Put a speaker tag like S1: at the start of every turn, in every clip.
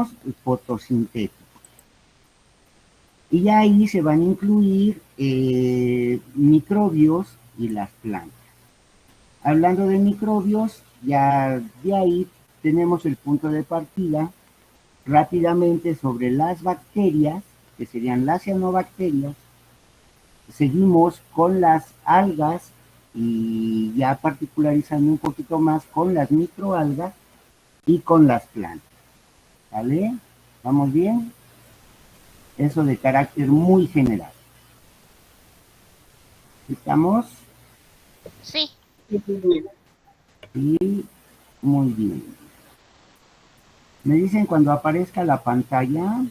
S1: organismos fotosintéticos. Y ahí se van a incluir microbios y las plantas. Hablando de microbios, ya de ahí tenemos el punto de partida rápidamente sobre las bacterias, que serían las cianobacterias. Seguimos con las algas y ya particularizando un poquito más con las microalgas y con las plantas. ¿Vale? ¿Vamos bien? Eso de carácter muy general. ¿Estamos?
S2: Sí.
S1: Sí, muy bien. Me dicen cuando aparezca la pantalla.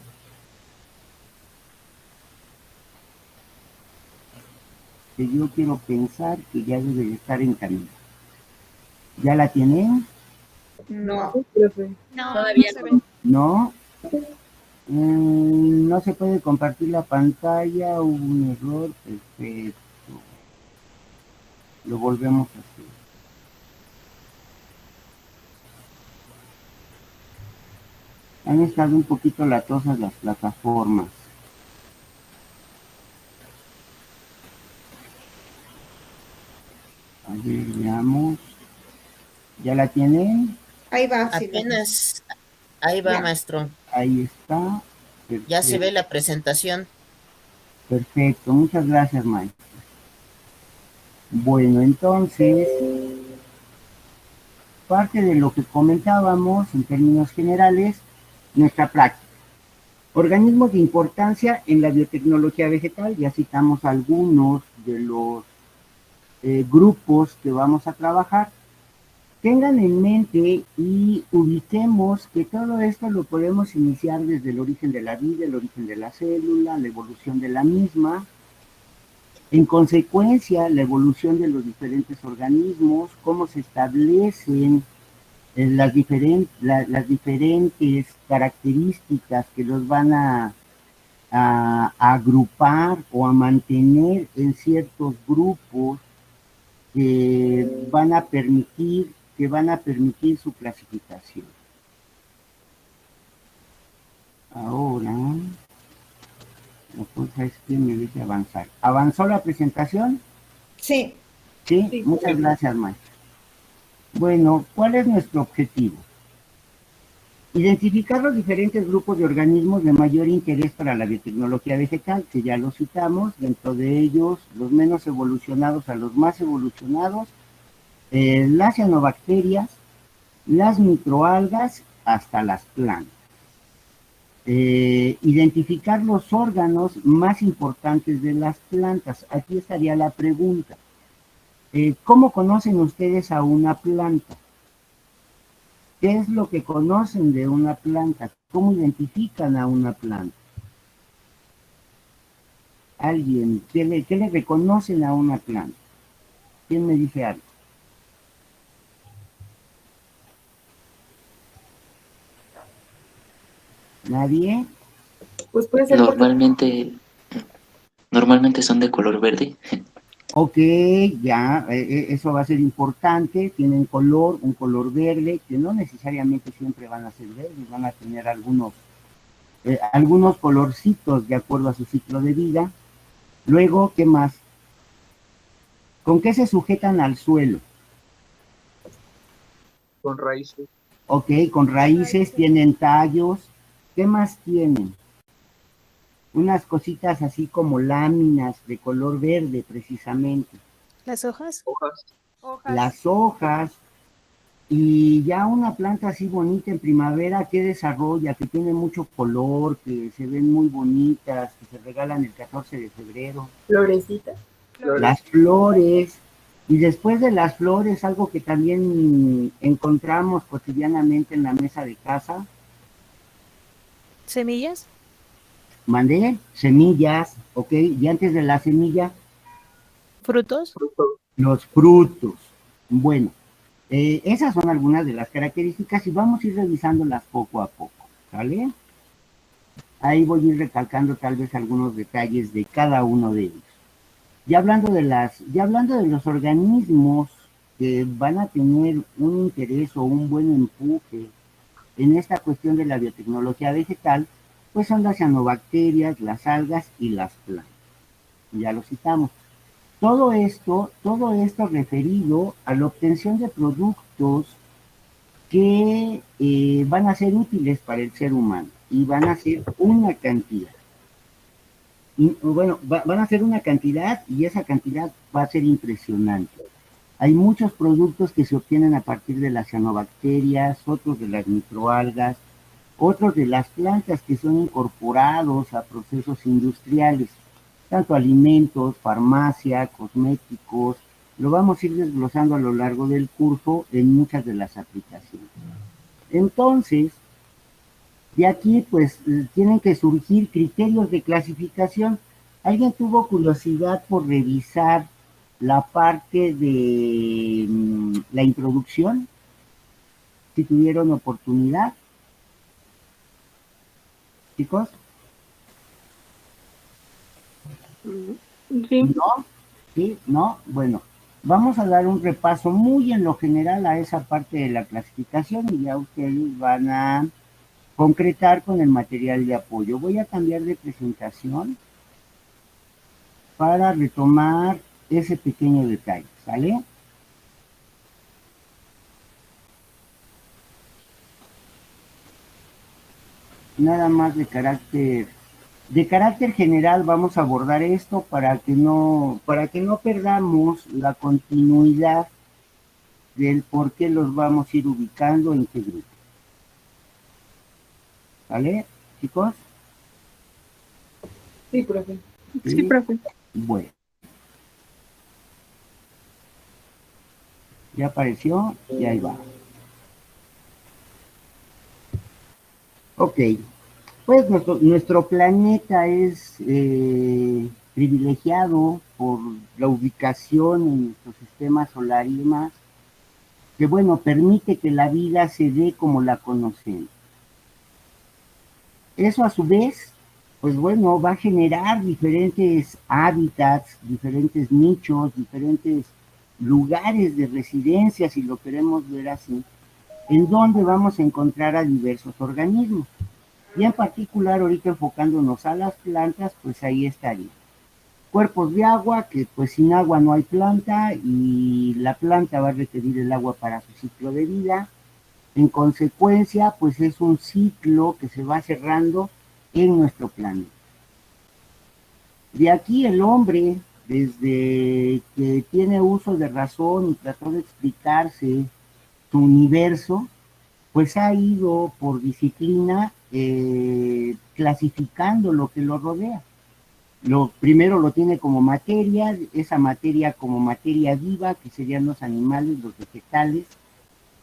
S1: Que yo quiero pensar que ya debe de estar en camino. ¿Ya la tienen?
S3: No, profe.
S2: No,
S3: Todavía
S2: no se
S3: no.
S2: ve.
S1: ¿No? No se puede compartir la pantalla, hubo un error, perfecto. Lo volvemos a hacer. Han estado un poquito latosas las plataformas. A ver, veamos. ¿Ya la tienen?
S3: Ahí va.
S4: Apenas, ahí va,
S3: Ya.
S4: maestro.
S1: Ahí está. Perfecto.
S4: Ya se ve la presentación.
S1: Perfecto, muchas gracias, maestro. Bueno, entonces, parte de lo que comentábamos en términos generales, nuestra práctica. Organismos de importancia en la biotecnología vegetal, ya citamos algunos de los grupos que vamos a trabajar. Tengan en mente y ubiquemos que todo esto lo podemos iniciar desde el origen de la vida, el origen de la célula, la evolución de la misma, en consecuencia la evolución de los diferentes organismos, cómo se establecen las diferentes características que los van a agrupar o a mantener en ciertos grupos que van a permitir su clasificación. Ahora, la cosa es que me deje avanzar. ¿Avanzó la presentación?
S3: Sí.
S1: Sí,
S3: Sí.
S1: Muchas gracias, maestro. Bueno, ¿cuál es nuestro objetivo? Identificar los diferentes grupos de organismos de mayor interés para la biotecnología vegetal, que ya los citamos, dentro de ellos los menos evolucionados a los más evolucionados, las cianobacterias, las microalgas, hasta las plantas. Identificar los órganos más importantes de las plantas. Aquí estaría la pregunta. ¿Cómo conocen ustedes a una planta? ¿Qué es lo que conocen de una planta? ¿Cómo identifican a una planta? ¿Alguien? ¿Qué le reconocen a una planta? ¿Quién me dice algo? ¿Nadie?
S3: Pues puede ser
S5: Normalmente son de color verde.
S1: Ok, ya, eso va a ser importante. Tienen un color verde, que no necesariamente siempre van a ser verdes, van a tener algunos colorcitos de acuerdo a su ciclo de vida. Luego, ¿qué más? ¿Con qué se sujetan al suelo?
S6: Con raíces.
S1: Ok, con raíces, tienen tallos. ¿Qué más tienen? Unas cositas así como láminas de color verde, precisamente.
S2: ¿Las hojas?
S6: Hojas.
S1: Las hojas. Y ya una planta así bonita en primavera, que desarrolla, que tiene mucho color, que se ven muy bonitas, que se regalan el 14 de febrero.
S3: Florecita.
S1: Las flores. Y después de las flores, algo que también encontramos cotidianamente en la mesa de casa.
S2: ¿Semillas?
S1: Mandé semillas, ok. Y antes de la semilla,
S2: ¿Frutos?
S1: los frutos. Bueno, esas son algunas de las características y vamos a ir revisándolas poco a poco, ¿vale? Ahí voy a ir recalcando tal vez algunos detalles de cada uno de ellos. Ya hablando de los organismos que van a tener un interés o un buen empuje en esta cuestión de la biotecnología vegetal, pues son las cianobacterias, las algas y las plantas. Ya lo citamos. Todo esto referido a la obtención de productos que van a ser útiles para el ser humano y van a ser una cantidad. Y, bueno, van a ser una cantidad y esa cantidad va a ser impresionante. Hay muchos productos que se obtienen a partir de las cianobacterias, otros de las microalgas, otros de las plantas que son incorporados a procesos industriales, tanto alimentos, farmacia, cosméticos. Lo vamos a ir desglosando a lo largo del curso en muchas de las aplicaciones. Entonces, de aquí pues tienen que surgir criterios de clasificación. ¿Alguien tuvo curiosidad por revisar la parte de la introducción? Si tuvieron oportunidad, chicos.
S3: Sí.
S1: ¿No? ¿Sí? ¿No? Bueno, vamos a dar un repaso muy en lo general a esa parte de la clasificación y ya ustedes van a concretar con el material de apoyo. Voy a cambiar de presentación para retomar ese pequeño detalle, ¿sale? Nada más de carácter general vamos a abordar esto para que no perdamos la continuidad del por qué los vamos a ir ubicando en qué grupo. ¿Vale, chicos?
S3: Sí, profe.
S2: Sí, profe.
S1: Bueno. Ya apareció y ahí va. Ok. Pues nuestro planeta es privilegiado por la ubicación en nuestro sistema solar y demás, que bueno, permite que la vida se dé como la conocemos. Eso a su vez, pues bueno, va a generar diferentes hábitats, diferentes nichos, diferentes lugares de residencia, si lo queremos ver así, en donde vamos a encontrar a diversos organismos. Y en particular, ahorita enfocándonos a las plantas, pues ahí estaría. Cuerpos de agua, que pues sin agua no hay planta y la planta va a requerir el agua para su ciclo de vida. En consecuencia, pues es un ciclo que se va cerrando en nuestro planeta. De aquí el hombre, desde que tiene uso de razón y trató de explicarse su universo, pues ha ido por disciplina clasificando lo que lo rodea. Primero lo tiene como materia, esa materia como materia viva, que serían los animales, los vegetales,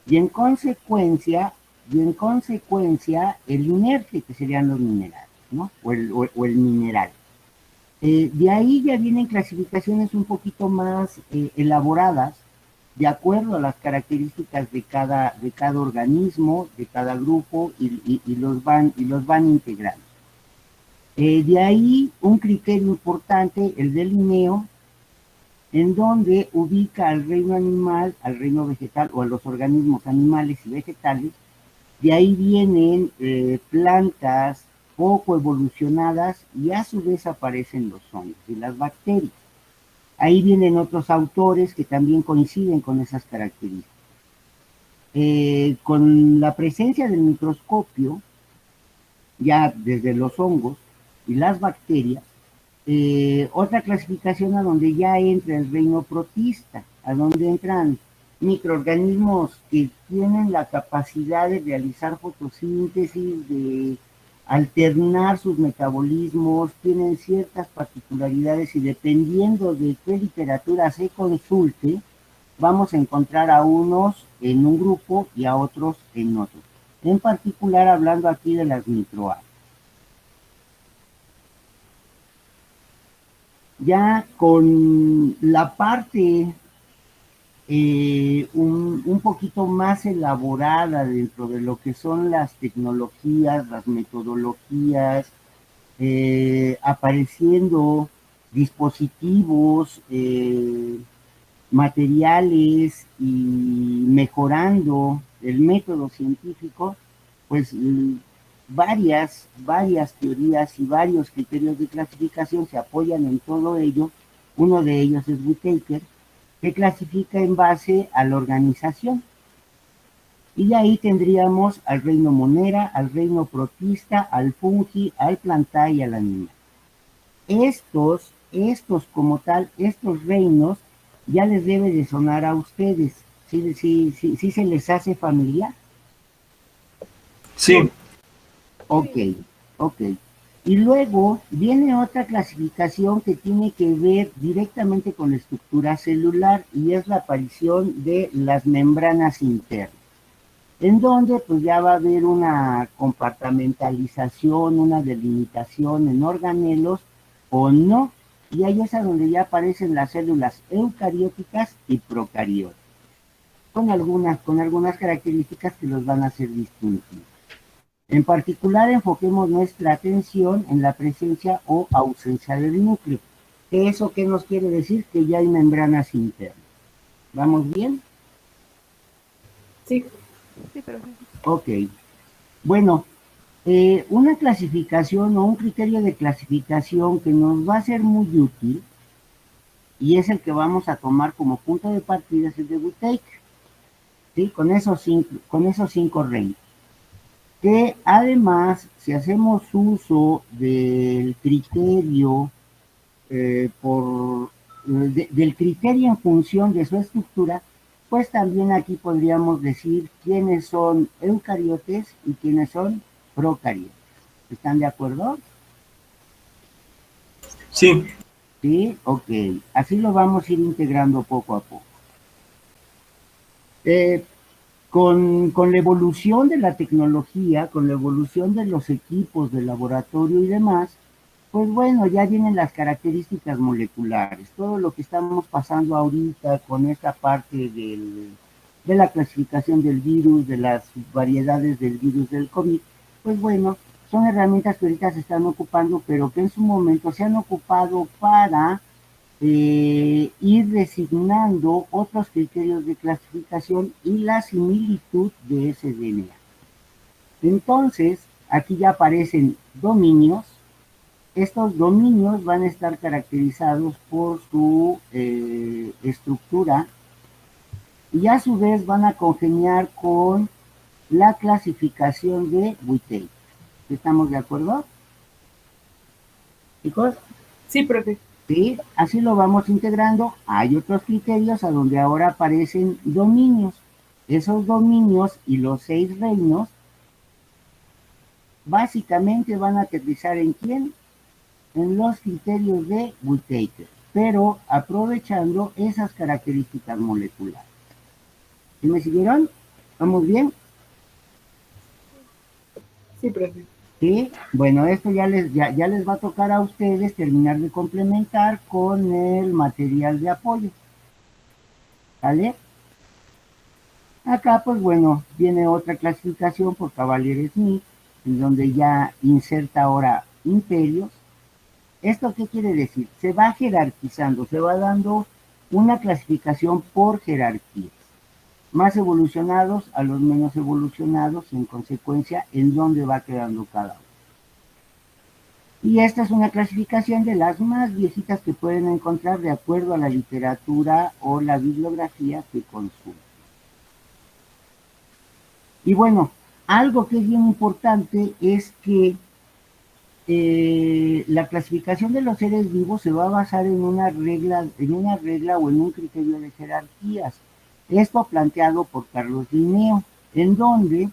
S1: y en consecuencia el inerte, que serían los minerales, ¿no? O el mineral. De ahí ya vienen clasificaciones un poquito más elaboradas, de acuerdo a las características de cada organismo, de cada grupo, y los van integrando. De ahí un criterio importante, el del Linneo, en donde ubica al reino animal, al reino vegetal o a los organismos animales y vegetales. De ahí vienen plantas poco evolucionadas y a su vez aparecen los hongos y las bacterias. Ahí vienen otros autores que también coinciden con esas características. Con la presencia del microscopio, ya desde los hongos y las bacterias, otra clasificación a donde ya entra el reino protista, a donde entran microorganismos que tienen la capacidad de realizar fotosíntesis, de alternar sus metabolismos, tienen ciertas particularidades y dependiendo de qué literatura se consulte, vamos a encontrar a unos en un grupo y a otros en otro. En particular hablando aquí de las microalgas. Ya con la parte un poquito más elaborada dentro de lo que son las tecnologías, las metodologías, apareciendo dispositivos, materiales y mejorando el método científico, pues varias teorías y varios criterios de clasificación se apoyan en todo ello. Uno de ellos es Whittaker, que clasifica en base a la organización. Y ahí tendríamos al reino monera, al reino protista, al fungi, al plantae y al animal. Estos como tal, estos reinos, ya les debe de sonar a ustedes. ¿Sí se les hace familiar?
S6: Sí.
S1: Ok. Y luego viene otra clasificación que tiene que ver directamente con la estructura celular y es la aparición de las membranas internas, en donde pues ya va a haber una compartimentalización, una delimitación en organelos o no, y ahí es a donde ya aparecen las células eucarióticas y procarióticas, con algunas características que los van a hacer distintivos. En particular, enfoquemos nuestra atención en la presencia o ausencia del núcleo. ¿Eso qué nos quiere decir? Que ya hay membranas internas. ¿Vamos bien?
S3: Sí.
S2: Sí, pero
S1: Ok. Bueno, una clasificación o un criterio de clasificación que nos va a ser muy útil y es el que vamos a tomar como punto de partida es el de Whittaker, ¿sí? Con esos cinco reinos. Que además, si hacemos uso del criterio del criterio en función de su estructura, pues también aquí podríamos decir quiénes son eucariotes y quiénes son procariotes. ¿Están de acuerdo?
S6: Sí.
S1: Sí, ok. Así lo vamos a ir integrando poco a poco. Con la evolución de la tecnología, con la evolución de los equipos de laboratorio y demás, pues bueno, ya vienen las características moleculares. Todo lo que estamos pasando ahorita con esta parte de la clasificación del virus, de las variedades del virus del COVID, pues bueno, son herramientas que ahorita se están ocupando, pero que en su momento se han ocupado para ir designando otros criterios de clasificación y la similitud de ese DNA. Entonces, aquí ya aparecen dominios. Estos dominios van a estar caracterizados por su estructura y a su vez van a congeniar con la clasificación de Whittaker. ¿Estamos de acuerdo, chicos?
S3: Sí, profe.
S1: Sí, así lo vamos integrando. Hay otros criterios a donde ahora aparecen dominios. Esos dominios y los 6 reinos básicamente van a aterrizar ¿en quién? En los criterios de Whittaker, pero aprovechando esas características moleculares. ¿Sí me siguieron? ¿Vamos bien?
S3: Sí, profe.
S1: Sí, bueno, esto ya les va a tocar a ustedes terminar de complementar con el material de apoyo. ¿Vale? Acá, pues bueno, viene otra clasificación por Cavalier Smith, en donde ya inserta ahora imperios. ¿Esto qué quiere decir? Se va jerarquizando, se va dando una clasificación por jerarquías. Más evolucionados a los menos evolucionados, y en consecuencia, en dónde va quedando cada uno. Y esta es una clasificación de las más viejitas que pueden encontrar de acuerdo a la literatura o la bibliografía que consulten. Y bueno, algo que es bien importante es que la clasificación de los seres vivos se va a basar en una regla o en un criterio de jerarquías. Esto planteado por Carlos Linneo, en donde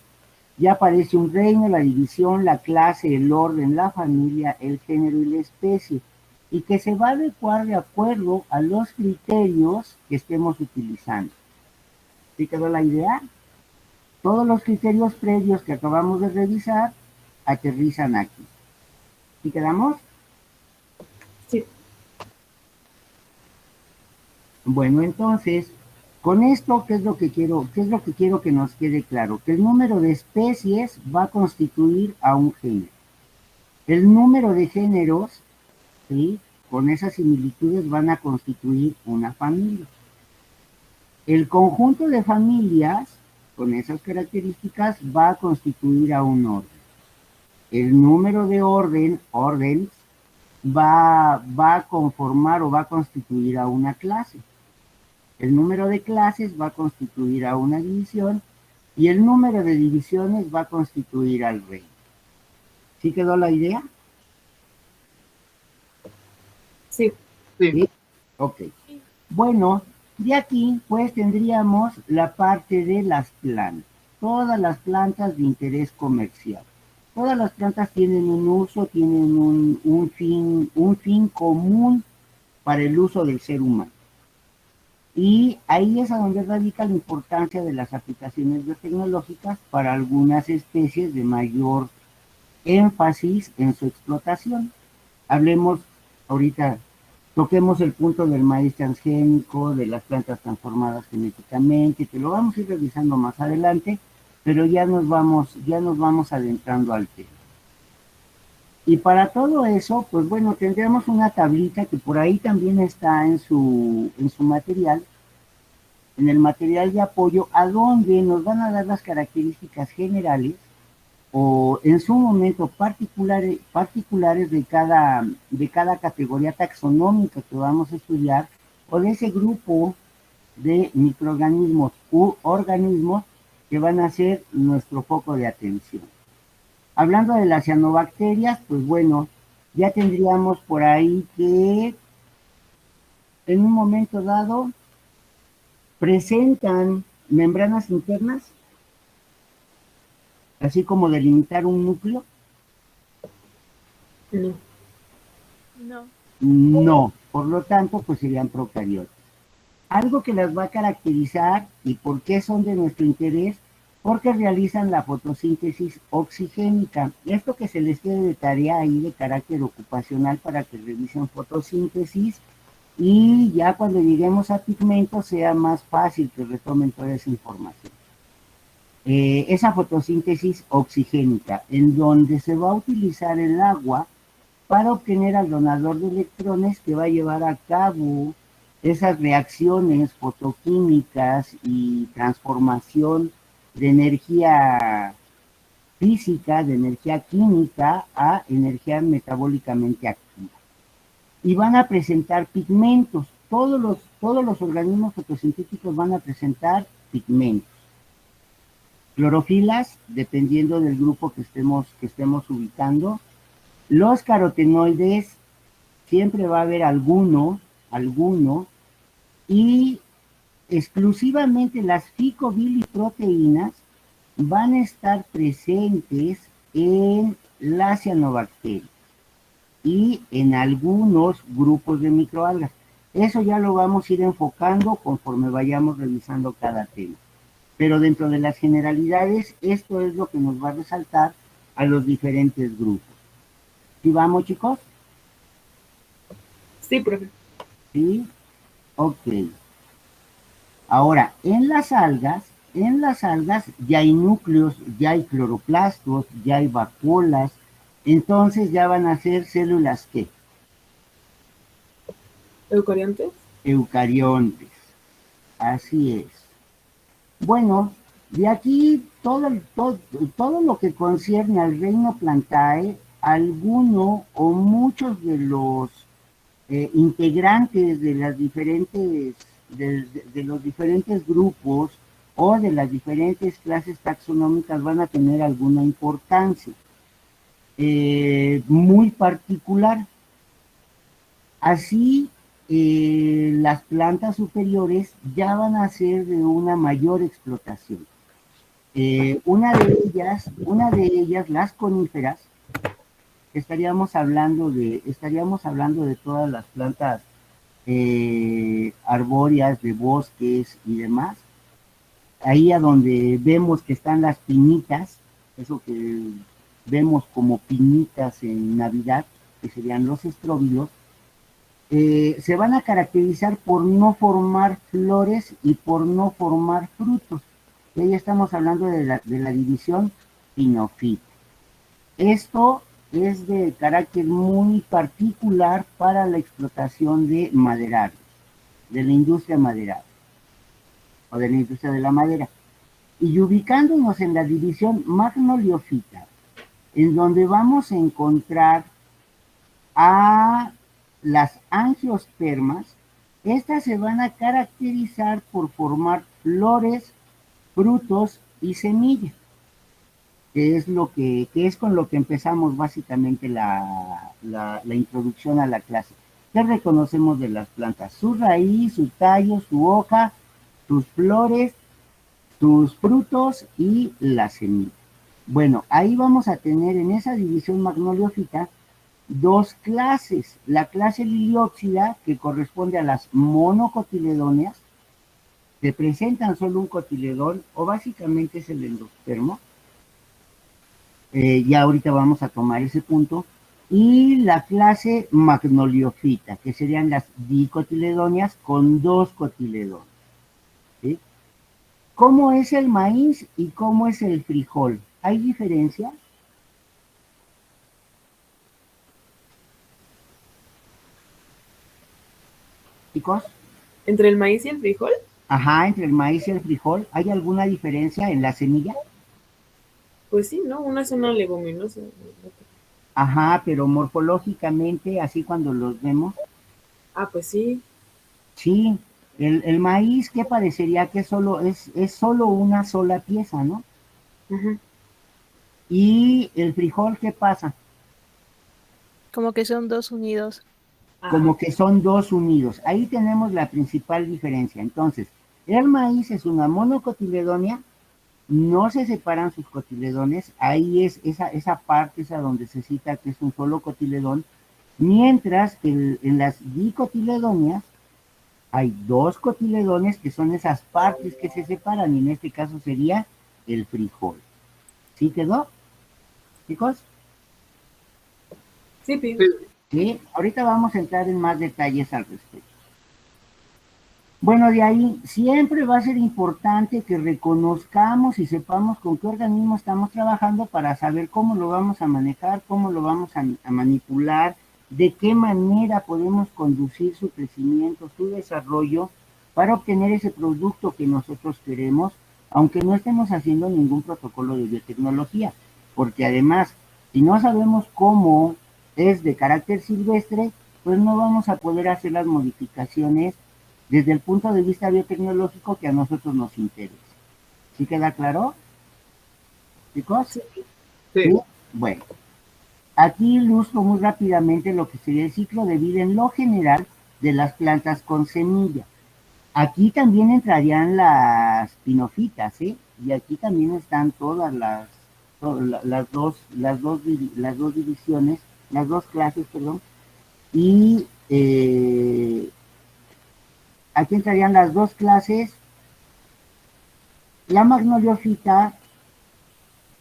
S1: ya aparece un reino, la división, la clase, el orden, la familia, el género y la especie, y que se va a adecuar de acuerdo a los criterios que estemos utilizando. ¿Sí quedó la idea? Todos los criterios previos que acabamos de revisar aterrizan aquí. ¿Sí quedamos?
S3: Sí.
S1: Bueno, entonces, con esto, ¿qué es lo que quiero que nos quede claro? Que el número de especies va a constituir a un género. El número de géneros, ¿sí?, con esas similitudes van a constituir una familia. El conjunto de familias con esas características va a constituir a un orden. El número de orden, va a conformar o va a constituir a una clase. El número de clases va a constituir a una división y el número de divisiones va a constituir al reino. ¿Sí quedó la idea?
S3: Sí.
S1: ¿Sí? Ok. Bueno, de aquí pues tendríamos la parte de las plantas. Todas las plantas de interés comercial. Todas las plantas tienen un uso, tienen un fin común para el uso del ser humano. Y ahí es a donde radica la importancia de las aplicaciones biotecnológicas para algunas especies de mayor énfasis en su explotación. Hablemos ahorita, toquemos el punto del maíz transgénico, de las plantas transformadas genéticamente, que lo vamos a ir revisando más adelante, pero ya nos vamos adentrando al tema. Y para todo eso, pues bueno, tendremos una tablita que por ahí también está en su material, en el material de apoyo, a donde nos van a dar las características generales o en su momento particulares de cada categoría taxonómica que vamos a estudiar, o de ese grupo de microorganismos u organismos que van a ser nuestro foco de atención. Hablando de las cianobacterias, pues bueno, ya tendríamos por ahí que en un momento dado presentan membranas internas, así como delimitar un núcleo.
S3: No.
S2: No.
S1: No, por lo tanto, pues serían procariotas. Algo que las va a caracterizar y por qué son de nuestro interés, porque realizan la fotosíntesis oxigénica. Esto que se les quede de tarea ahí de carácter ocupacional para que revisen fotosíntesis y ya cuando lleguemos a pigmentos sea más fácil que retomen toda esa información. Esa fotosíntesis oxigénica, en donde se va a utilizar el agua para obtener al donador de electrones que va a llevar a cabo esas reacciones fotoquímicas y transformación de energía física, de energía química a energía metabólicamente activa. Y van a presentar pigmentos. Todos los organismos fotosintéticos van a presentar pigmentos. Clorofilas, dependiendo del grupo que estemos ubicando. Los carotenoides, siempre va a haber alguno, y exclusivamente las ficobiliproteínas van a estar presentes en las cianobacterias y en algunos grupos de microalgas. Eso ya lo vamos a ir enfocando conforme vayamos revisando cada tema. Pero dentro de las generalidades, esto es lo que nos va a resaltar a los diferentes grupos. ¿Sí vamos, chicos?
S3: Sí, profe.
S1: ¿Sí? Ok. Ahora, en las algas ya hay núcleos, ya hay cloroplastos, ya hay vacuolas, entonces ya van a ser células ¿qué?
S3: ¿Eucariontes?
S1: Eucariontes. Así es. Bueno, de aquí todo lo que concierne al reino Plantae, alguno o muchos de los integrantes de las diferentes de los diferentes grupos o de las diferentes clases taxonómicas van a tener alguna importancia muy particular. Así, las plantas superiores ya van a ser de una mayor explotación. Una de ellas, las coníferas, estaríamos hablando de todas las plantas arbóreas, de bosques y demás. Ahí a donde vemos que están las pinitas, eso que vemos como pinitas en Navidad, que serían los estróbilos, se van a caracterizar por no formar flores y por no formar frutos. Y ahí estamos hablando de la división pinofita. Esto es de carácter muy particular para la explotación de maderarios, de la industria maderera o de la industria de la madera. Y ubicándonos en la división magnoliofita, en donde vamos a encontrar a las angiospermas, estas se van a caracterizar por formar flores, frutos y semillas, que es con lo que empezamos básicamente la introducción a la clase. ¿Qué reconocemos de las plantas? Su raíz, su tallo, su hoja, sus flores, sus frutos y la semilla. Bueno, ahí vamos a tener en esa división magnoliófita dos clases. La clase liliópsida, que corresponde a las monocotiledóneas, que presentan solo un cotiledón, o básicamente es el endospermo. Ya ahorita vamos a tomar ese punto. Y la clase magnoliofita, que serían las dicotiledóneas con dos cotiledones. ¿Sí? ¿Cómo es el maíz y cómo es el frijol? ¿Hay diferencia? Chicos,
S3: ¿Entre el maíz y el frijol?
S1: ajá, entre el maíz y el frijol, ¿hay alguna diferencia en la semilla?
S3: Pues sí, ¿no? Una es una leguminosa.
S1: Ajá, pero morfológicamente, así cuando los vemos,
S3: Ah, pues sí.
S1: sí, el maíz, ¿qué parecería que es solo una sola pieza, ¿no?
S3: Ujú.
S1: Y el frijol, ¿qué pasa?
S2: Como que son dos unidos.
S1: Como
S3: Ajá.
S1: que son dos unidos. Ahí tenemos la principal diferencia. Entonces, el maíz es una monocotiledonia, no se separan sus cotiledones, ahí es esa parte, esa donde se cita que es un solo cotiledón, mientras que en las dicotiledonias hay dos cotiledones que son esas partes que se separan, y en este caso sería el frijol. ¿Sí quedó, chicos?
S3: Sí, Pi.
S6: Sí.
S1: Sí, ahorita vamos a entrar en más detalles al respecto. Bueno, de ahí siempre va a ser importante que reconozcamos y sepamos con qué organismo estamos trabajando para saber cómo lo vamos a manejar, cómo lo vamos a manipular, de qué manera podemos conducir su crecimiento, su desarrollo, para obtener ese producto que nosotros queremos, aunque no estemos haciendo ningún protocolo de biotecnología, porque además, si no sabemos cómo es de carácter silvestre, pues no vamos a poder hacer las modificaciones desde el punto de vista biotecnológico que a nosotros nos interesa. ¿Sí queda claro, chicos?
S3: Sí.
S6: Sí.
S1: ¿Sí? Bueno, aquí ilustro muy rápidamente lo que sería el ciclo de vida en lo general de las plantas con semilla. Aquí también entrarían las pinofitas, ¿eh? Y aquí también están todas las dos divisiones, las dos clases, perdón, y aquí entrarían las dos clases, la magnoliofita,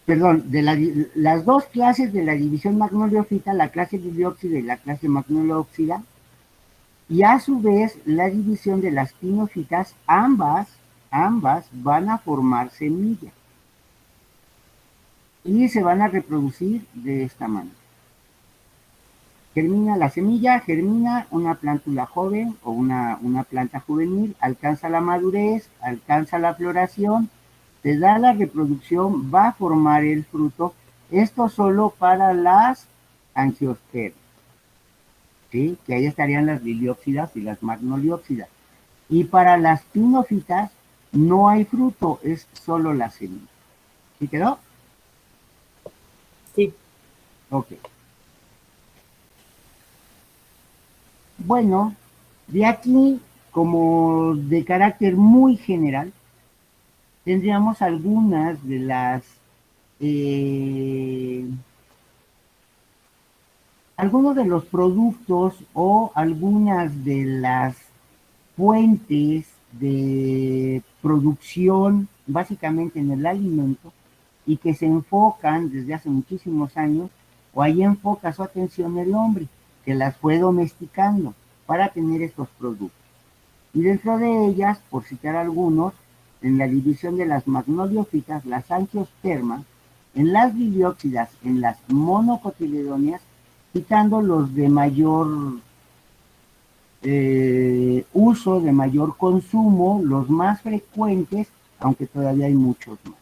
S1: perdón, las dos clases de la división magnoliofita, la clase liliópsida y la clase magnoliópsida, y a su vez la división de las pinofitas, ambas van a formar semillas y se van a reproducir de esta manera. Germina la semilla, germina una plántula joven o una planta juvenil, alcanza la madurez, alcanza la floración, se da la reproducción, va a formar el fruto. Esto solo para las angiospermas, ¿sí? Que ahí estarían las liliópsidas y las magnoliópsidas. Y para las pinofitas no hay fruto, es solo la semilla. ¿Sí quedó?
S3: Sí.
S1: Ok. Bueno, de aquí, como de carácter muy general, tendríamos algunas de las algunos de los productos o algunas de las fuentes de producción básicamente en el alimento y que se enfocan desde hace muchísimos años, o ahí enfoca su atención el hombre, que las fue domesticando para tener estos productos. Y dentro de ellas, por citar algunos, en la división de las magnoliófitas, las angiospermas, en las liliópsidas, en las monocotiledóneas, quitando los de mayor uso, de mayor consumo, los más frecuentes aunque todavía hay muchos más.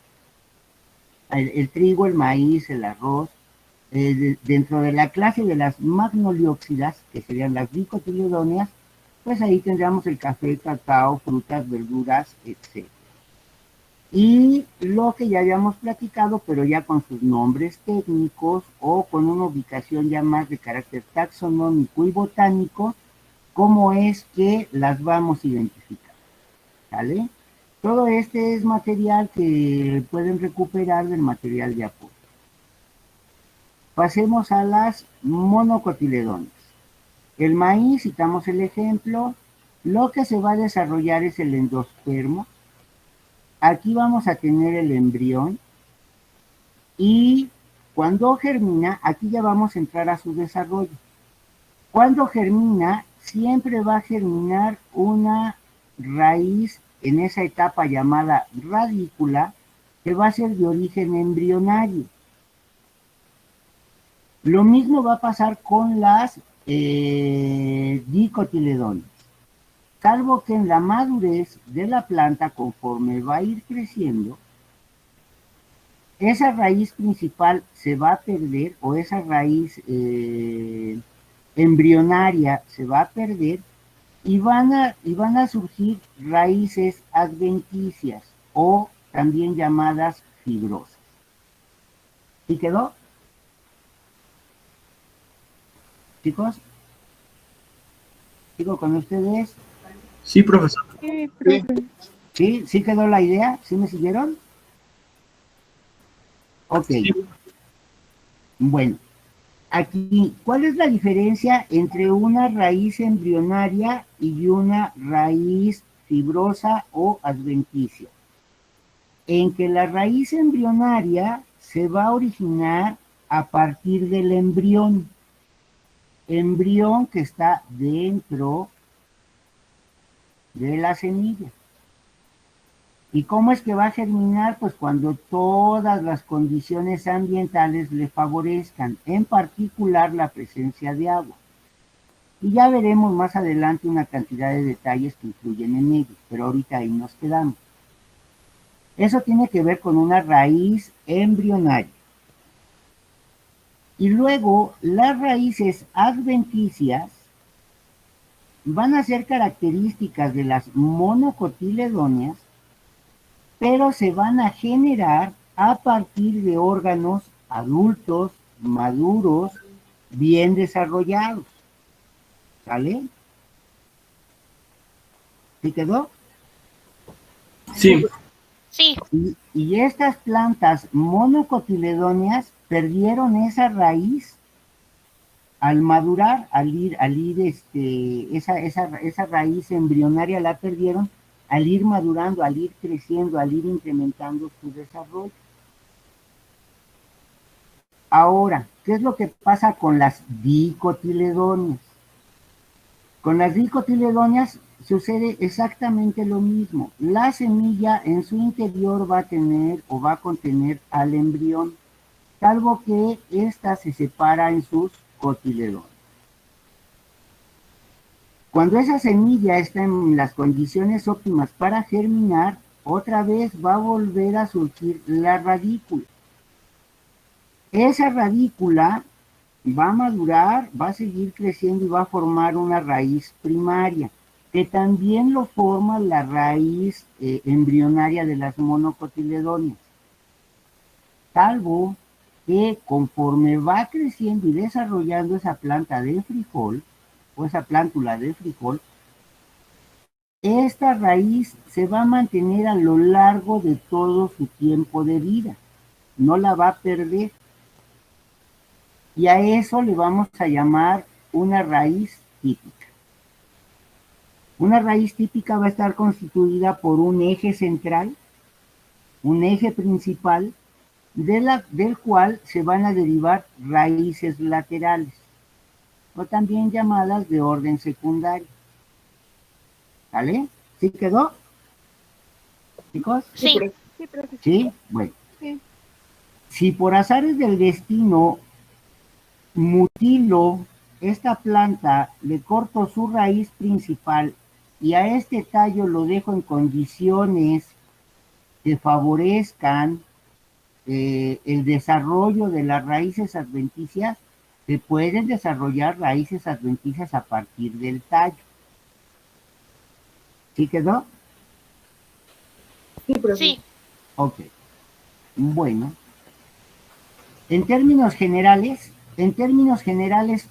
S1: El trigo, el maíz, el arroz, dentro de la clase de las magnolióxidas, que serían las dicotiledóneas, pues ahí tendríamos el café, cacao, frutas, verduras, etc. Y lo que ya habíamos platicado, pero ya con sus nombres técnicos o con una ubicación ya más de carácter taxonómico y botánico, cómo es que las vamos a identificar, ¿sale? Todo este es material que pueden recuperar del material de apoyo. Pasemos a las monocotiledóneas. El maíz, citamos el ejemplo, lo que se va a desarrollar es el endospermo. Aquí vamos a tener el embrión y cuando germina, aquí ya vamos a entrar a su desarrollo. Cuando germina, siempre va a germinar una raíz en esa etapa llamada radícula, que va a ser de origen embrionario. Lo mismo va a pasar con las dicotiledóneas, salvo que en la madurez de la planta, conforme va a ir creciendo, esa raíz principal se va a perder, o esa raíz embrionaria se va a perder, y van a surgir raíces adventicias, o también llamadas fibrosas. ¿Sí quedó? Chicos, ¿sigo con ustedes?
S6: Sí, profesor.
S2: Sí, profe.
S1: ¿Sí? ¿Sí quedó la idea? ¿Sí me siguieron? Ok. Bueno, aquí, ¿cuál es la diferencia entre una raíz embrionaria y una raíz fibrosa o adventicia? En que la raíz embrionaria se va a originar a partir del embrión que está dentro de la semilla. ¿Y cómo es que va a germinar? Pues cuando todas las condiciones ambientales le favorezcan, en particular la presencia de agua. Y ya veremos más adelante una cantidad de detalles que influyen en ello, pero ahorita ahí nos quedamos. Eso tiene que ver con una raíz embrionaria. Y luego las raíces adventicias van a ser características de las monocotiledóneas, pero se van a generar a partir de órganos adultos, maduros, bien desarrollados. ¿Sale? ¿Sí quedó?
S6: Sí.
S2: Sí.
S1: Y estas plantas monocotiledóneas perdieron esa raíz al madurar, esa raíz embrionaria la perdieron al ir madurando, al ir creciendo, al ir incrementando su desarrollo. Ahora, ¿qué es lo que pasa con las dicotiledóneas? Con las dicotiledóneas sucede exactamente lo mismo. La semilla en su interior va a tener o va a contener al embrión, salvo que ésta se separa en sus cotiledones. Cuando esa semilla está en las condiciones óptimas para germinar, otra vez va a volver a surgir la radícula. Esa radícula va a madurar, va a seguir creciendo y va a formar una raíz primaria, que también lo forma la raíz embrionaria de las monocotiledóneas. Salvo que conforme va creciendo y desarrollando esa planta de frijol, o esa plántula de frijol, esta raíz se va a mantener a lo largo de todo su tiempo de vida, no la va a perder. Y a eso le vamos a llamar una raíz típica. Una raíz típica va a estar constituida por un eje central, un eje principal, del cual se van a derivar raíces laterales, o también llamadas de orden secundario. ¿Vale? ¿Sí quedó? ¿Chicos?
S2: Sí.
S3: Sí, profe.
S1: ¿Sí? Bueno.
S2: Sí.
S1: Si por azares del destino mutilo esta planta, le corto su raíz principal y a este tallo lo dejo en condiciones que favorezcan el desarrollo de las raíces adventicias, se pueden desarrollar raíces adventicias a partir del tallo. ¿Sí quedó?
S3: Sí, profe.
S2: Sí.
S1: Ok. Bueno. En términos generales,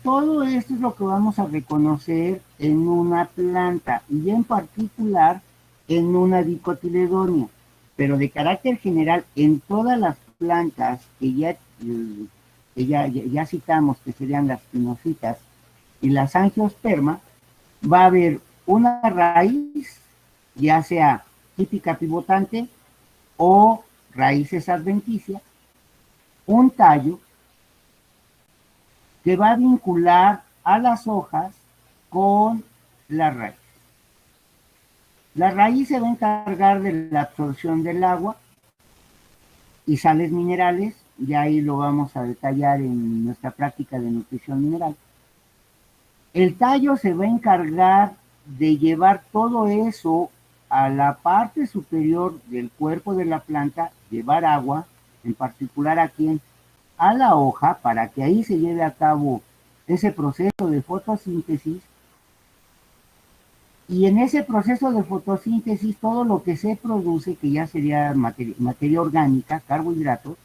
S1: todo esto es lo que vamos a reconocer en una planta y en particular en una dicotiledonia. Pero de carácter general, en todas las plantas que ya citamos, que serían las pinocitas y las angiospermas, va a haber una raíz, ya sea típica pivotante o raíces adventicias, un tallo que va a vincular a las hojas con la raíz. La raíz se va a encargar de la absorción del agua y sales minerales, y ahí lo vamos a detallar en nuestra práctica de nutrición mineral. El tallo se va a encargar de llevar todo eso a la parte superior del cuerpo de la planta, llevar agua, en particular aquí a la hoja, para que ahí se lleve a cabo ese proceso de fotosíntesis. Y en ese proceso de fotosíntesis, todo lo que se produce, que ya sería materia orgánica, carbohidratos,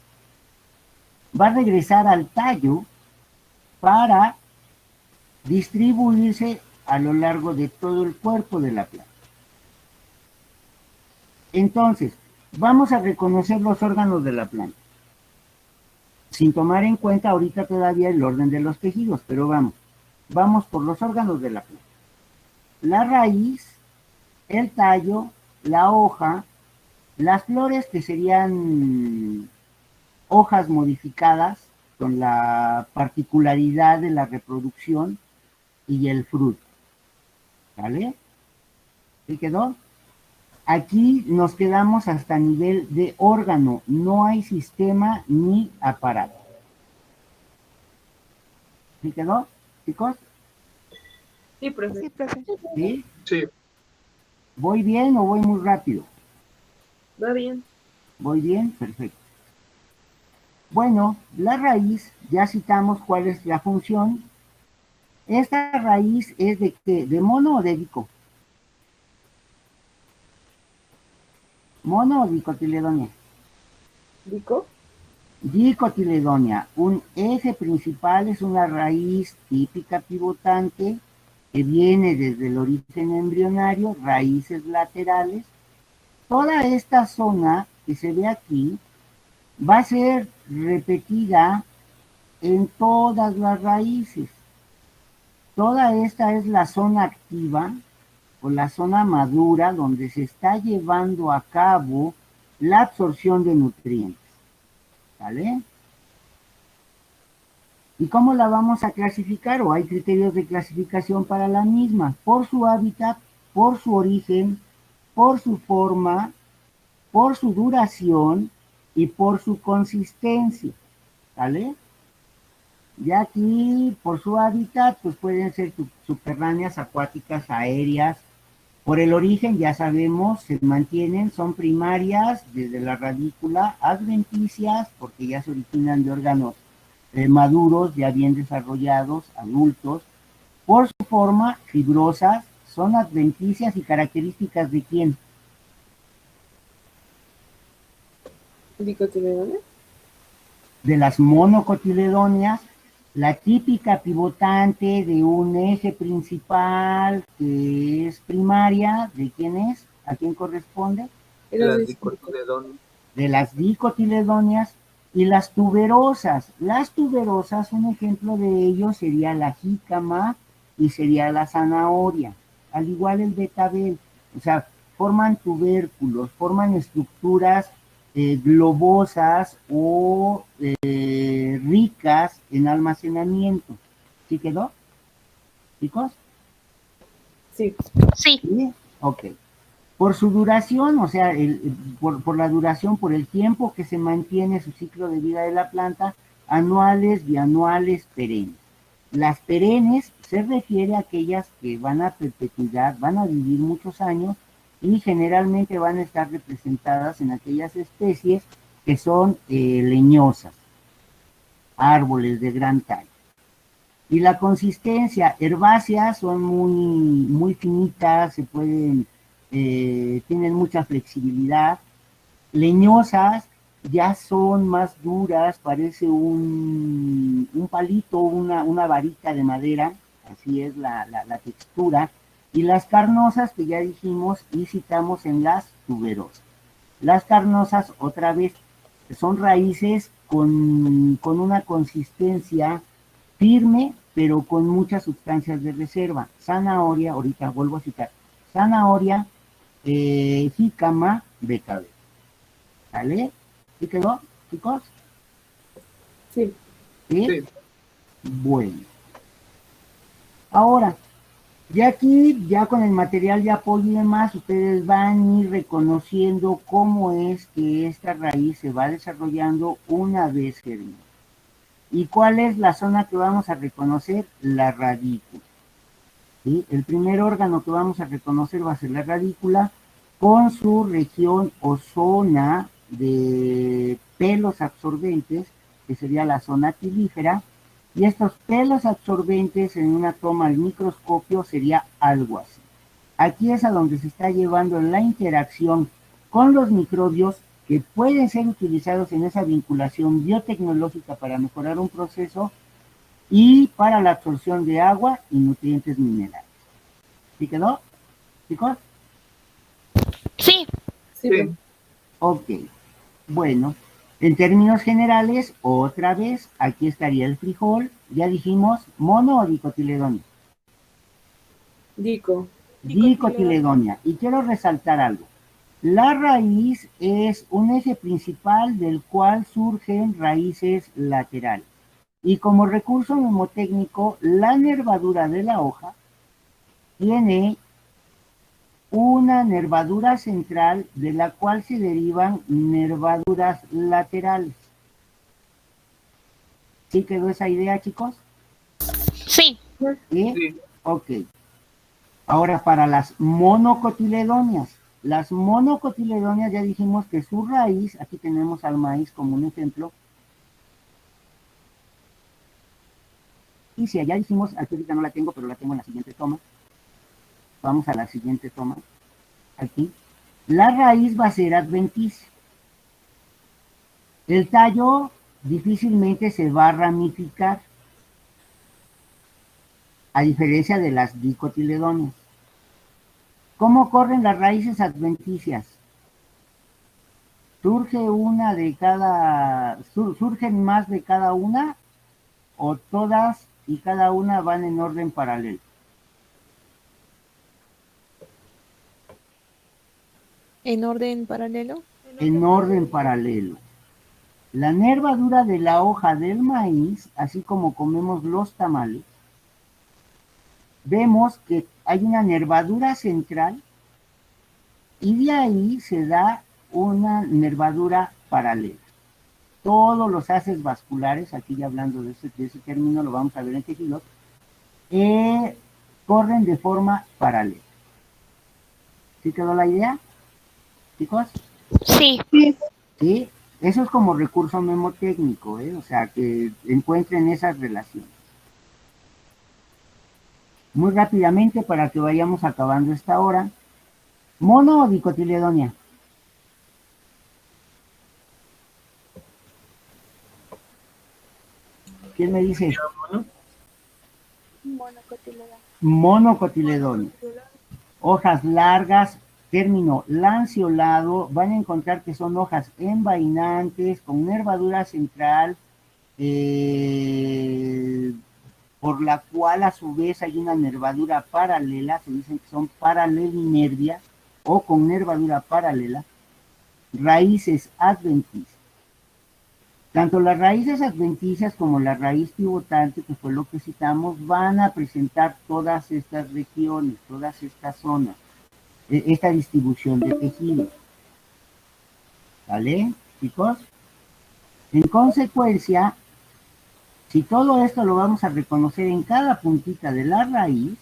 S1: va a regresar al tallo para distribuirse a lo largo de todo el cuerpo de la planta. Entonces, vamos a reconocer los órganos de la planta, sin tomar en cuenta ahorita todavía el orden de los tejidos, pero vamos por los órganos de la planta. La raíz, el tallo, la hoja, las flores, que serían hojas modificadas con la particularidad de la reproducción, y el fruto. ¿Vale? ¿Sí quedó? Aquí nos quedamos hasta nivel de órgano, no hay sistema ni aparato. ¿Sí quedó, chicos?
S3: Sí, profe.
S2: Sí, profe.
S1: ¿Sí?
S6: Sí.
S1: ¿Voy bien o voy muy rápido?
S3: Va bien.
S1: ¿Voy bien? Perfecto. Bueno, la raíz, ya citamos cuál es la función. Esta raíz es de qué, de mono o de dico. ¿Mono o dicotiledonia?
S3: ¿Dico?
S1: Dicotiledonia. Un eje principal es una raíz típica pivotante que viene desde el origen embrionario, raíces laterales. Toda esta zona que se ve aquí va a ser repetida en todas las raíces. Toda esta es la zona activa o la zona madura donde se está llevando a cabo la absorción de nutrientes. ¿Vale? ¿Y cómo la vamos a clasificar? ¿O hay criterios de clasificación para la misma? Por su hábitat, por su origen, por su forma, por su duración y por su consistencia. ¿Vale? Y aquí, por su hábitat, pues pueden ser subterráneas, acuáticas, aéreas. Por el origen, ya sabemos, se mantienen, son primarias desde la radícula, adventicias, porque ya se originan de órganos maduros, ya bien desarrollados, adultos. Por su forma, fibrosas, son adventicias y características de ¿quién?
S3: ¿Dicotiledonia?
S1: De las monocotiledonias, la típica pivotante de un eje principal que es primaria, ¿de quién es? ¿A quién corresponde?
S3: Era de
S1: De las dicotiledonias, y las tuberosas. Las tuberosas, un ejemplo de ello sería la jícama y sería la zanahoria, al igual el betabel. O sea, forman tubérculos, forman estructuras globosas o ricas en almacenamiento. ¿Sí quedó, chicos?
S3: Sí.
S2: Sí.
S1: ¿Sí? Ok. Por su duración, o sea, por la duración, por el tiempo que se mantiene su ciclo de vida de la planta, anuales, bianuales, perennes. Las perennes se refiere a aquellas que van a perpetuidad, van a vivir muchos años y generalmente van a estar representadas en aquellas especies que son leñosas, árboles de gran talla. Y la consistencia, herbáceas son muy finitas, se pueden, tienen mucha flexibilidad. Leñosas ya son más duras, parece un palito, una varita de madera, así es la textura. Y las carnosas, que ya dijimos y citamos en las tuberosas. Las carnosas, otra vez, son raíces con una consistencia firme, pero con muchas sustancias de reserva. Zanahoria, ahorita vuelvo a citar, zanahoria, jícama, betabel. ¿Sale? ¿Sí quedó, chicos?
S3: Sí.
S1: ¿Sí?
S6: Sí.
S1: Bueno. Ahora, ya aquí, ya con el material de apoyo y demás, ustedes van a ir reconociendo cómo es que esta raíz se va desarrollando una vez germinada. ¿Y cuál es la zona que vamos a reconocer? La radícula. ¿Sí? El primer órgano que vamos a reconocer va a ser la radícula con su región o zona de pelos absorbentes, que sería la zona pilífera, y estos pelos absorbentes en una toma al microscopio sería algo así. Aquí es a donde se está llevando la interacción con los microbios que pueden ser utilizados en esa vinculación biotecnológica para mejorar un proceso y para la absorción de agua y nutrientes minerales. ¿Sí quedó, chicos?
S2: Sí.
S3: Sí.
S6: Sí.
S1: Ok. Bueno, en términos generales, otra vez, aquí estaría el frijol. Ya dijimos, mono o dicotiledonea. Dicotiledonia. Y quiero resaltar algo. La raíz es un eje principal del cual surgen raíces laterales. Y como recurso mnemotécnico, la nervadura de la hoja tiene una nervadura central de la cual se derivan nervaduras laterales. ¿Sí quedó esa idea, chicos?
S2: Sí.
S1: ¿Sí?
S6: Sí.
S1: Ok. Ahora, para las monocotiledonias. Las monocotiledonias ya dijimos que su raíz, aquí tenemos al maíz como un ejemplo. Y si allá dijimos, aquí ahorita no la tengo, pero la tengo en la siguiente toma. Vamos a la siguiente toma. Aquí. La raíz va a ser adventicia. El tallo difícilmente se va a ramificar, a diferencia de las dicotiledonias. ¿Cómo corren las raíces adventicias? ¿Surgen más de cada una o todas y cada una van en orden paralelo?
S2: ¿En orden paralelo?
S1: En orden paralelo. La nervadura de la hoja del maíz, así como comemos los tamales, vemos que hay una nervadura central y de ahí se da una nervadura paralela. Todos los haces vasculares, aquí ya hablando de ese término, lo vamos a ver en tejidos, corren de forma paralela. ¿Sí quedó la idea, chicos?
S2: Sí.
S1: ¿Sí? Eso es como recurso mnemotécnico, o sea, que encuentren esas relaciones. Muy rápidamente, para que vayamos acabando esta hora. ¿Mono o dicotiledonia? ¿Quién me dice? Monocotiledonia. Hojas largas, término lanceolado, van a encontrar que son hojas envainantes, con nervadura central, por la cual a su vez hay una nervadura paralela, se dicen que son paralelinervias o con nervadura paralela, raíces adventicias. Tanto las raíces adventicias como la raíz pivotante, que fue lo que citamos, van a presentar todas estas regiones, todas estas zonas, esta distribución de tejidos. ¿Vale, chicos? En consecuencia, si todo esto lo vamos a reconocer en cada puntita de la raíz,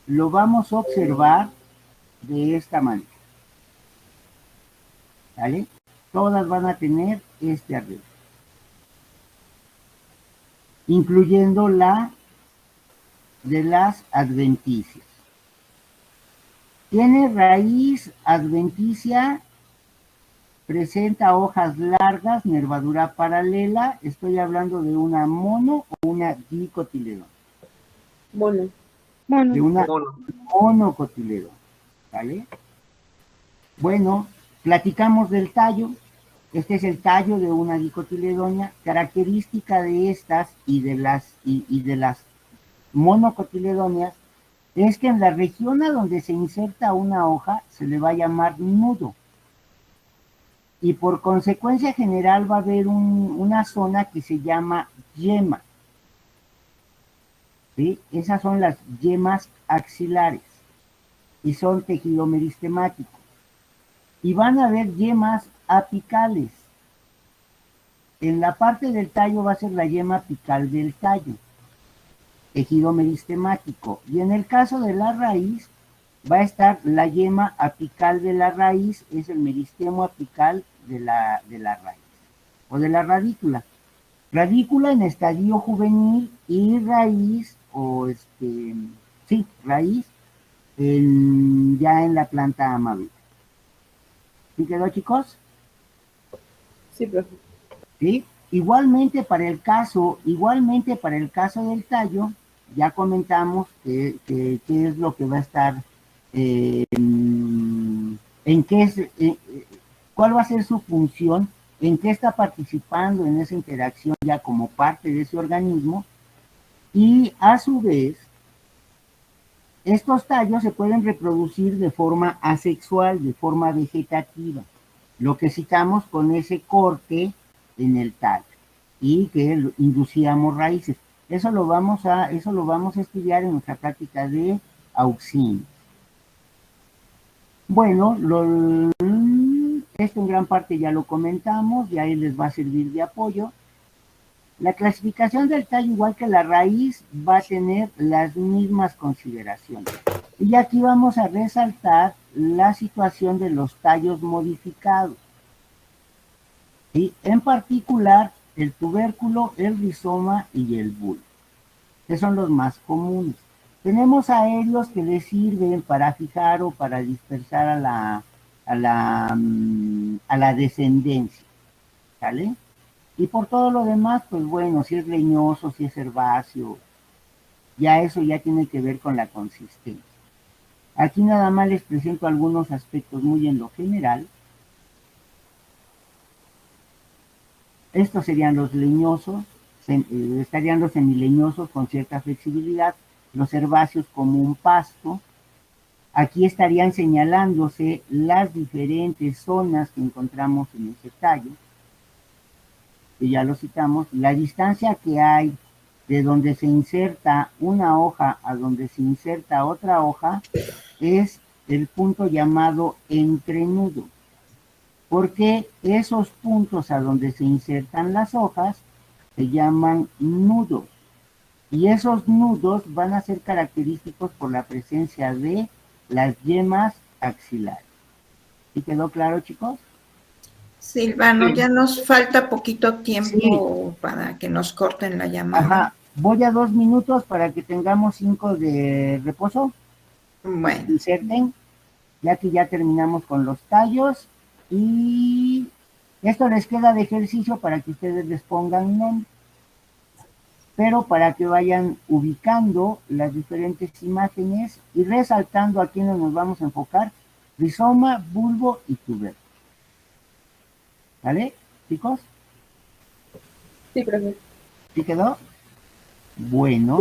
S1: lo vamos a observar de esta manera, ¿vale? Todas van a tener este arreglo, incluyendo la de las adventicias. Tiene raíz adventicia, presenta hojas largas, nervadura paralela. Estoy hablando de una mono o una dicotiledón.
S3: Bueno,
S1: De una
S6: Mono.
S1: monocotiledón, ¿vale? Bueno, platicamos del tallo. Este es el tallo de una dicotiledonia. Característica de estas y de las monocotiledonias es que en la región a donde se inserta una hoja se le va a llamar nudo. Y por consecuencia general va a haber una zona que se llama yema. ¿Sí? Esas son las yemas axilares y son tejido meristemático. Y van a haber yemas apicales. En la parte del tallo va a ser la yema apical del tallo, tejido meristemático. Y en el caso de la raíz, va a estar la yema apical de la raíz, es el meristemo apical de la raíz, o de la radícula. Radícula en estadio juvenil y raíz, raíz, ya en la planta madura. ¿Sí quedó, chicos?
S3: sí, profe.
S1: ¿Sí? Igualmente para el caso del tallo, ya comentamos qué es lo que va a estar, cuál va a ser su función, en qué está participando en esa interacción ya como parte de ese organismo, y a su vez, estos tallos se pueden reproducir de forma asexual, de forma vegetativa, lo que citamos con ese corte en el tallo y que inducíamos raíces. Eso lo vamos a estudiar en nuestra práctica de auxin. Bueno, esto en gran parte ya lo comentamos y ahí les va a servir de apoyo. La clasificación del tallo, igual que la raíz, va a tener las mismas consideraciones. Y aquí vamos a resaltar la situación de los tallos modificados. ¿Sí? En particular, el tubérculo, el rizoma y el bulbo, que son los más comunes. Tenemos aéreos que les sirven para fijar o para dispersar a la descendencia, ¿sale? Y por todo lo demás, pues bueno, si es leñoso, si es herbáceo, ya eso ya tiene que ver con la consistencia. Aquí nada más les presento algunos aspectos muy en lo general. Estos serían los leñosos, estarían los semileñosos con cierta flexibilidad, los herbáceos como un pasto. Aquí estarían señalándose las diferentes zonas que encontramos en ese tallo, que ya lo citamos. La distancia que hay de donde se inserta una hoja a donde se inserta otra hoja es el punto llamado entrenudo, porque esos puntos a donde se insertan las hojas se llaman nudos, y esos nudos van a ser característicos por la presencia de las yemas axilares. ¿Sí quedó claro, chicos?
S7: Silvano,
S6: Sí.
S7: ya nos falta poquito tiempo
S1: Sí.
S7: para que nos corten la llamada.
S1: Ajá, voy a 2 minutos para que tengamos 5 de reposo.
S7: Bueno,
S1: Inserten, ya que ya terminamos con los tallos, y esto les queda de ejercicio para que ustedes les pongan nombre, pero para que vayan ubicando las diferentes imágenes y resaltando a quiénes nos vamos a enfocar: rizoma, bulbo y tubérculo. ¿Vale, chicos?
S3: Sí, profe.
S1: ¿Sí quedó? Bueno,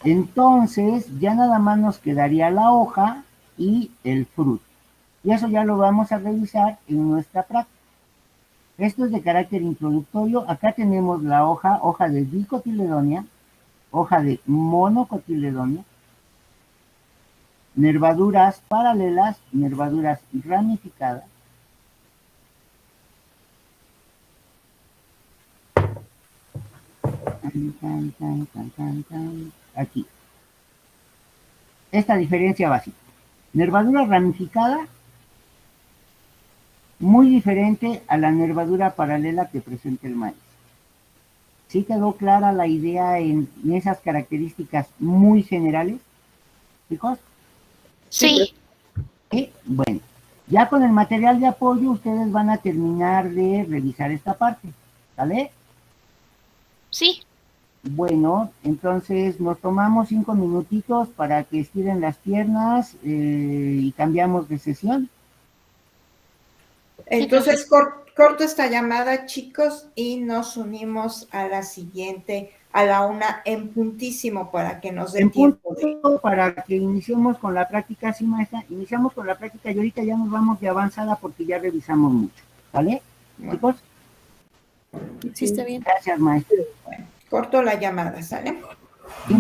S1: entonces ya nada más nos quedaría la hoja y el fruto. Y eso ya lo vamos a revisar en nuestra práctica. Esto es de carácter introductorio. Acá tenemos la hoja de dicotiledonia, hoja de monocotiledonia, nervaduras paralelas, nervaduras ramificadas. Aquí. Esta diferencia básica. Nervadura ramificada, muy diferente a la nervadura paralela que presenta el maíz. ¿Sí quedó clara la idea en esas características muy generales, chicos?
S2: Sí.
S1: ¿Sí? Bueno, ya con el material de apoyo ustedes van a terminar de revisar esta parte, ¿vale?
S2: Sí.
S1: Bueno, entonces nos tomamos 5 minutitos para que estiren las piernas y cambiamos de sesión.
S7: Entonces corto esta llamada, chicos, y nos unimos a la siguiente, a la 1 en puntísimo, para que nos dé
S1: En
S7: tiempo de...
S1: punto para que iniciemos con la práctica, sí, maestra, iniciamos con la práctica y ahorita ya nos vamos de avanzada porque ya revisamos mucho, ¿vale?
S7: Bueno.
S1: Chicos,
S2: Sí, está bien.
S1: gracias, maestra.
S7: Bueno, corto la llamada, ¿sale?
S1: Sí,